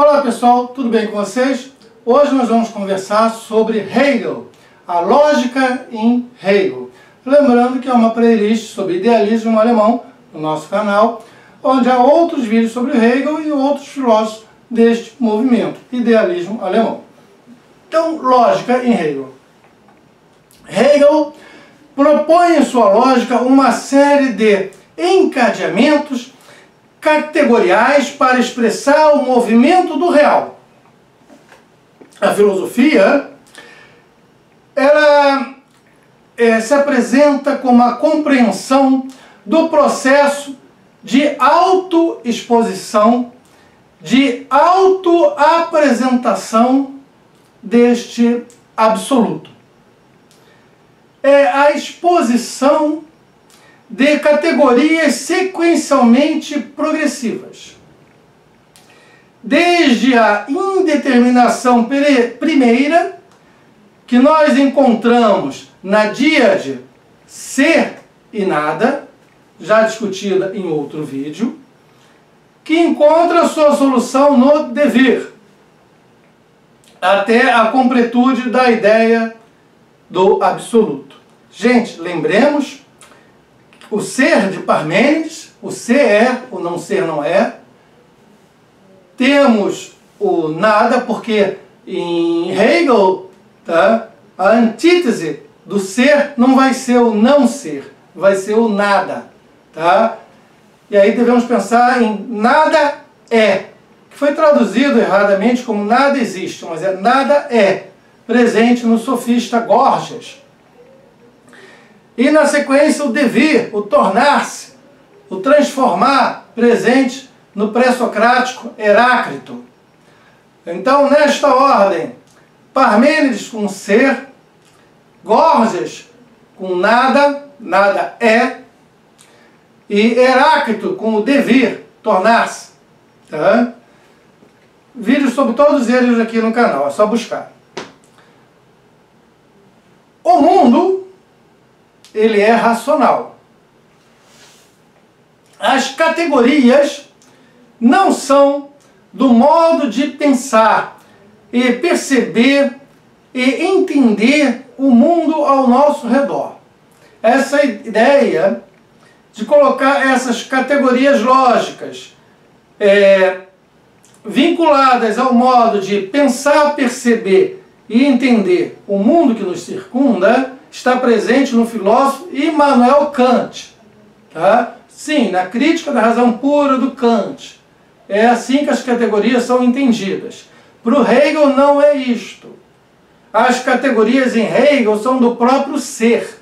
Olá pessoal, tudo bem com vocês? Hoje nós vamos conversar sobre Hegel, a lógica em Hegel. Lembrando que é uma playlist sobre idealismo alemão no nosso canal, onde há outros vídeos sobre Hegel e outros filósofos deste movimento, idealismo alemão. Então, lógica em Hegel. Hegel propõe em sua lógica uma série de encadeamentos categoriais para expressar o movimento do real. A filosofia, ela se apresenta como a compreensão do processo de autoexposição, de autoapresentação deste absoluto. É a exposição de categorias sequencialmente progressivas. Desde a indeterminação primeira, que nós encontramos na díade ser e nada, já discutida em outro vídeo, que encontra sua solução no dever, até a completude da ideia do absoluto. Gente, lembremos, o ser de Parmênides, o ser é, o não ser não é. Temos o nada, porque em Hegel, tá, a antítese do ser não vai ser o não ser, vai ser o nada. Tá? E aí devemos pensar em nada é, que foi traduzido erradamente como nada existe, mas é nada é, presente no sofista Gorgias. E na sequência o devir, o tornar-se, o transformar, presente no pré-socrático Heráclito. Então, nesta ordem, Parmênides com ser, Gorgias com nada, nada é, e Heráclito com o devir, tornar-se. Tá? Vídeos sobre todos eles aqui no canal, é só buscar. O mundo, ele é racional. As categorias não são do modo de pensar e perceber e entender o mundo ao nosso redor. Essa ideia de colocar essas categorias lógicas vinculadas ao modo de pensar, perceber e entender o mundo que nos circunda está presente no filósofo Immanuel Kant. Tá? Sim, na crítica da razão pura do Kant. É assim que as categorias são entendidas. Para o Hegel não é isto. As categorias em Hegel são do próprio ser.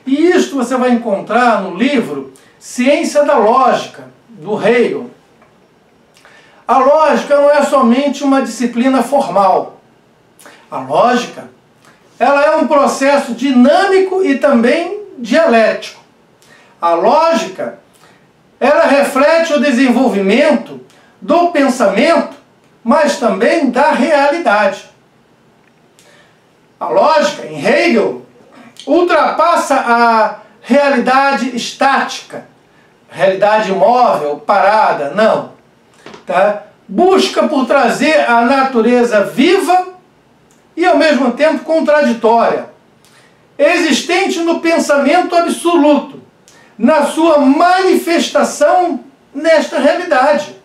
E isto você vai encontrar no livro Ciência da Lógica, do Hegel. A lógica não é somente uma disciplina formal. A lógica, ela é um processo dinâmico e também dialético. A lógica, ela reflete o desenvolvimento do pensamento, mas também da realidade. A lógica, em Hegel, ultrapassa a realidade estática, realidade imóvel, parada, não. Tá? Busca por trazer a natureza viva e ao mesmo tempo contraditória, existente no pensamento absoluto, na sua manifestação nesta realidade.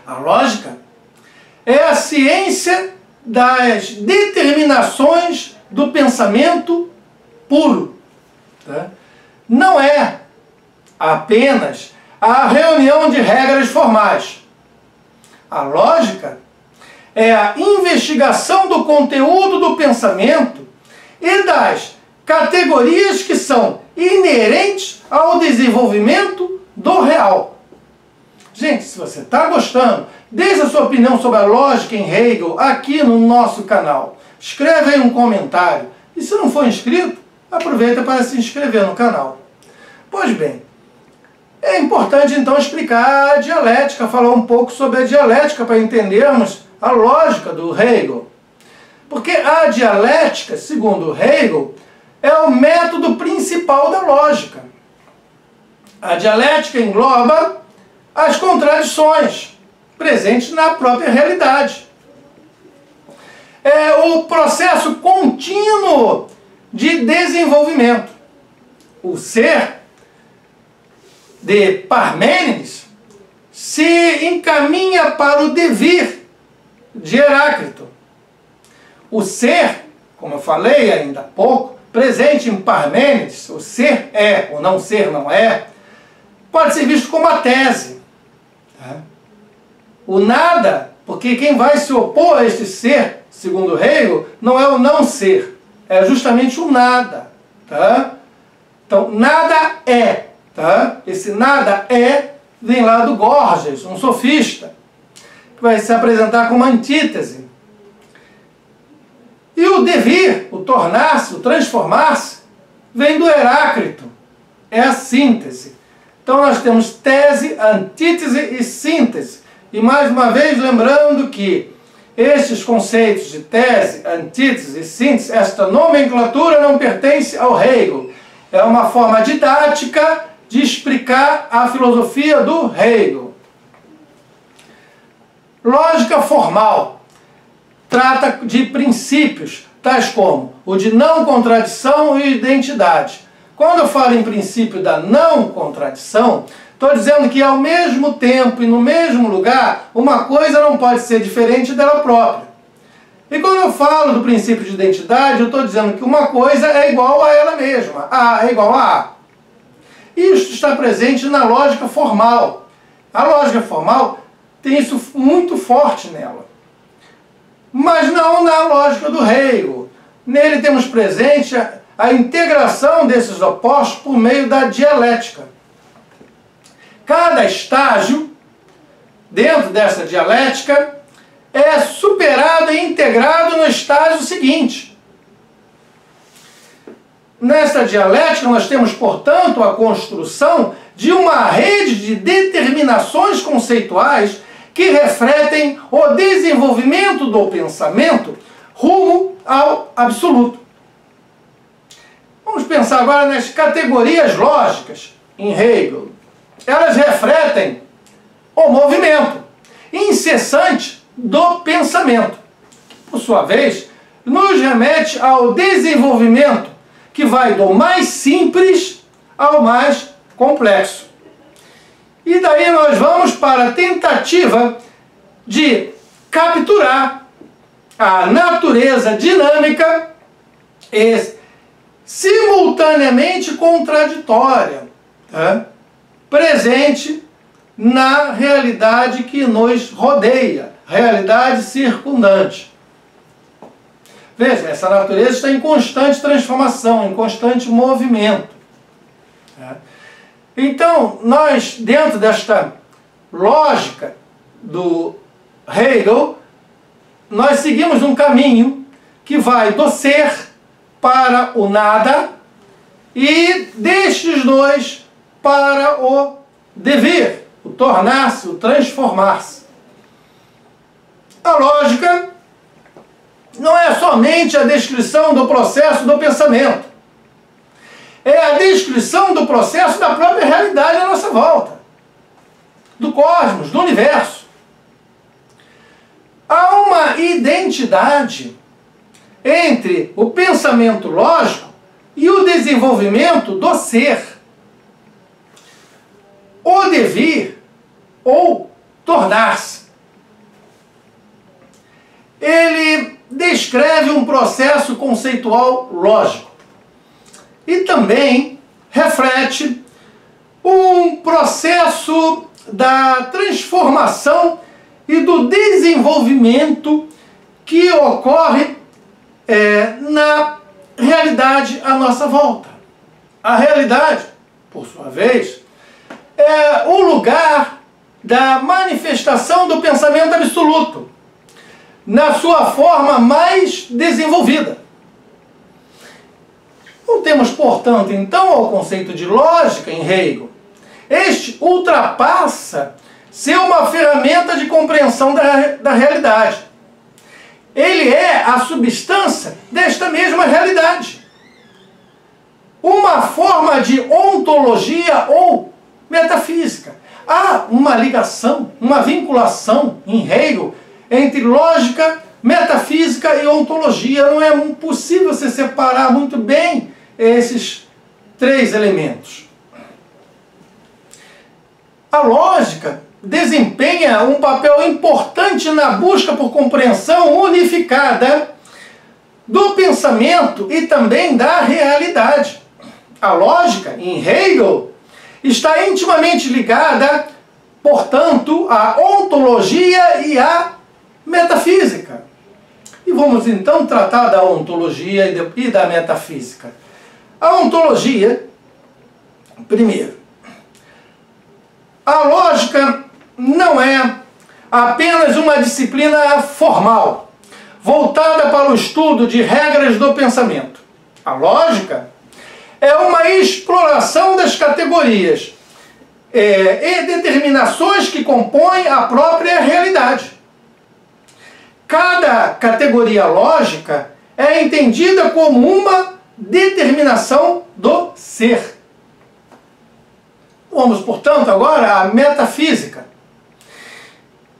A lógica é a ciência das determinações do pensamento puro. Tá? Não é apenas a reunião de regras formais. A lógica é a investigação do conteúdo do pensamento e das categorias que são inerentes ao desenvolvimento do real. Gente, se você está gostando, deixe a sua opinião sobre a lógica em Hegel aqui no nosso canal. Escreve aí um comentário. E se não for inscrito, aproveita para se inscrever no canal. Pois bem, é importante então explicar a dialética, falar um pouco sobre a dialética para entendermos a lógica do Hegel. Porque a dialética, segundo Hegel, é o método principal da lógica. A dialética engloba as contradições, presente na própria realidade. É o processo contínuo de desenvolvimento. O ser de Parmênides se encaminha para o devir de Heráclito. O ser, como eu falei ainda há pouco, presente em Parmênides, o ser é, o não ser não é, pode ser visto como a tese. Tá? O nada, porque quem vai se opor a este ser, segundo Hegel, não é o não ser, é justamente o nada. Tá? Então, nada é. Tá? Esse nada é vem lá do Gorgias, um sofista, que vai se apresentar como antítese. E o devir, o tornar-se, o transformar-se, vem do Heráclito. É a síntese. Então nós temos tese, antítese e síntese. E mais uma vez lembrando que estes conceitos de tese, antítese e síntese, esta nomenclatura não pertence ao Hegel. É uma forma didática de explicar a filosofia do Hegel. Lógica formal trata de princípios, tais como o de não contradição e identidade. Quando eu falo em princípio da não contradição, estou dizendo que ao mesmo tempo e no mesmo lugar, uma coisa não pode ser diferente dela própria. E quando eu falo do princípio de identidade, eu estou dizendo que uma coisa é igual a ela mesma. A é igual a A. Isso está presente na lógica formal. A lógica formal tem isso muito forte nela. Mas não na lógica do Hegel. Nele temos presente a integração desses opostos por meio da dialética. Cada estágio, dentro dessa dialética, é superado e integrado no estágio seguinte. Nesta dialética nós temos, portanto, a construção de uma rede de determinações conceituais que refletem o desenvolvimento do pensamento rumo ao absoluto. Vamos pensar agora nas categorias lógicas em Hegel. Elas refletem o movimento incessante do pensamento, que, por sua vez, nos remete ao desenvolvimento que vai do mais simples ao mais complexo. E daí nós vamos para a tentativa de capturar a natureza dinâmica e simultaneamente contraditória, tá? Presente na realidade que nos rodeia, realidade circundante. Veja, essa natureza está em constante transformação, em constante movimento. Tá? Então, nós, dentro desta lógica do Hegel, nós seguimos um caminho que vai do ser para o nada e destes dois para o devir, o tornar-se, o transformar-se. A lógica não é somente a descrição do processo do pensamento. É a descrição do processo da própria realidade à nossa volta. Do cosmos, do universo. Há uma identidade entre o pensamento lógico e o desenvolvimento do ser. O devir ou tornar-se. Ele descreve um processo conceitual lógico. E também reflete um processo da transformação e do desenvolvimento que ocorre na realidade à nossa volta. A realidade, por sua vez, é o lugar da manifestação do pensamento absoluto, na sua forma mais desenvolvida. Voltemos, portanto, então ao conceito de lógica em Hegel. Este ultrapassa ser uma ferramenta de compreensão da realidade. Ele é a substância desta mesma realidade. Uma forma de ontologia ou metafísica. há uma ligação, uma vinculação em Hegel entre lógica, metafísica e ontologia. Não é possível você separar muito bem esses três elementos. A lógica desempenha um papel importante na busca por compreensão unificada do pensamento e também da realidade. A lógica, em Hegel, está intimamente ligada, portanto, à ontologia e à metafísica. E vamos então tratar da ontologia e da metafísica. A ontologia, primeiro, a lógica não é apenas uma disciplina formal, voltada para o estudo de regras do pensamento. A lógica é uma exploração das categorias e determinações que compõem a própria realidade. Cada categoria lógica é entendida como uma determinação do ser. Vamos, portanto, agora à metafísica.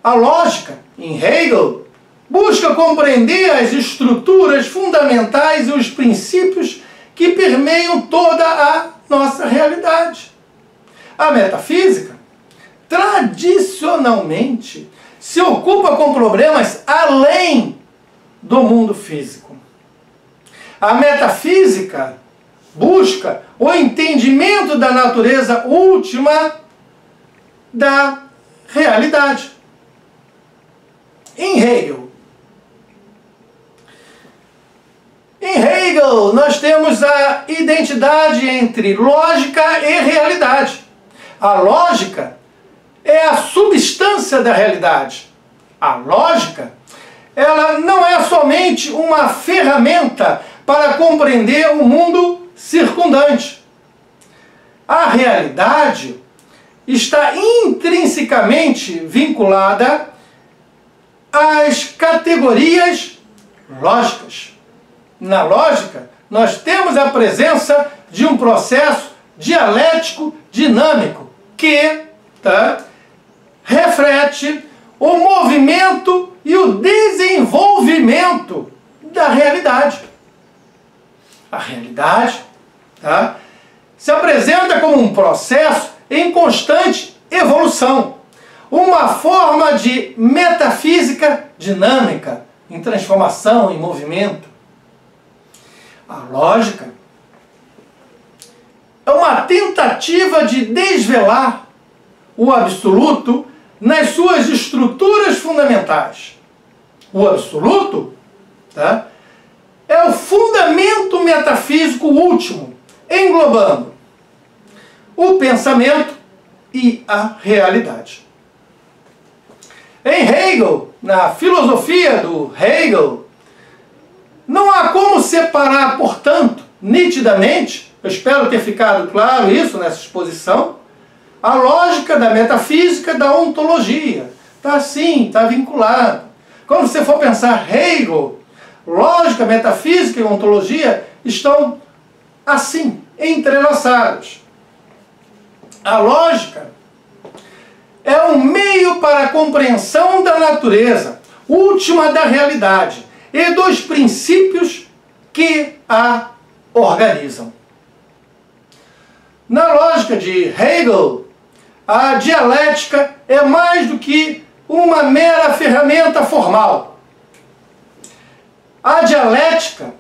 A lógica, em Hegel, busca compreender as estruturas fundamentais e os princípios que permeiam toda a nossa realidade. A metafísica, tradicionalmente, se ocupa com problemas além do mundo físico. A metafísica busca o entendimento da natureza última da realidade. Em Hegel, nós temos a identidade entre lógica e realidade. A lógica é a substância da realidade. A lógica, ela não é somente uma ferramenta para compreender o mundo circundante. A realidade está intrinsecamente vinculada às categorias lógicas. Na lógica, nós temos a presença de um processo dialético dinâmico que reflete o movimento e o desenvolvimento da realidade. A realidade se apresenta como um processo em constante evolução, uma forma de metafísica dinâmica, em transformação, em movimento. A lógica é uma tentativa de desvelar o absoluto nas suas estruturas fundamentais. O absoluto é o fundamento metafísico último, englobando o pensamento e a realidade. Em Hegel, na filosofia do Hegel, não há como separar, portanto, nitidamente, eu espero ter ficado claro isso nessa exposição, a lógica da metafísica da ontologia. Está assim, está vinculado. Quando você for pensar Hegel, lógica, metafísica e ontologia estão assim, entrelaçados. A lógica é um meio para a compreensão da natureza, última da realidade, e dos princípios que a organizam. Na lógica de Hegel, a dialética é mais do que uma mera ferramenta formal. A dialética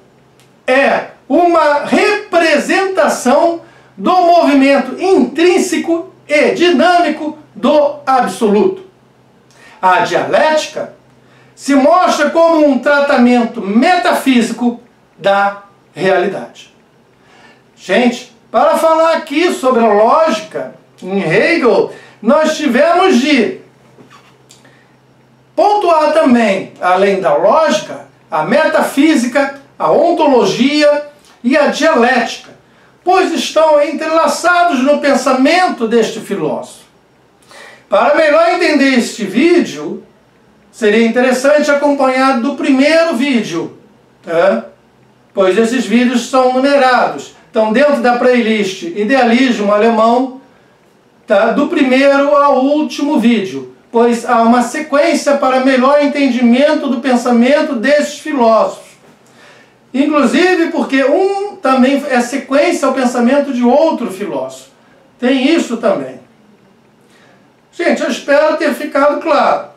é uma representação do movimento intrínseco e dinâmico do absoluto. A dialética se mostra como um tratamento metafísico da realidade. Gente, para falar aqui sobre a lógica em Hegel, nós tivemos de pontuar também, além da lógica, a metafísica, a ontologia e a dialética, pois estão entrelaçados no pensamento deste filósofo. Para melhor entender este vídeo, seria interessante acompanhar do primeiro vídeo, pois esses vídeos são numerados. Então, dentro da playlist Idealismo Alemão, tá, do primeiro ao último vídeo, pois há uma sequência para melhor entendimento do pensamento desses filósofos. Inclusive porque um também é sequência ao pensamento de outro filósofo. Tem isso também. Gente, eu espero ter ficado claro.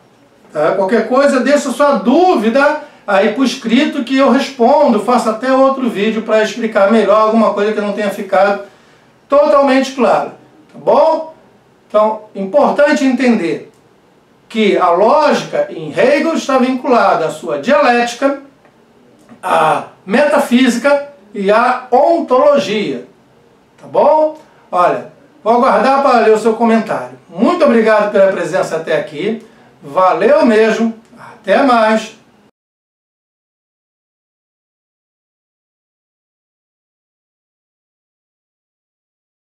Tá? Qualquer coisa, deixa sua dúvida aí por escrito que eu respondo. Faço até outro vídeo para explicar melhor alguma coisa que não tenha ficado totalmente claro. Tá bom? Então, importante entender que a lógica em Hegel está vinculada à sua dialética, à metafísica e à ontologia. Tá bom? Olha, vou aguardar para ler o seu comentário. Muito obrigado pela presença até aqui. Valeu mesmo. Até mais.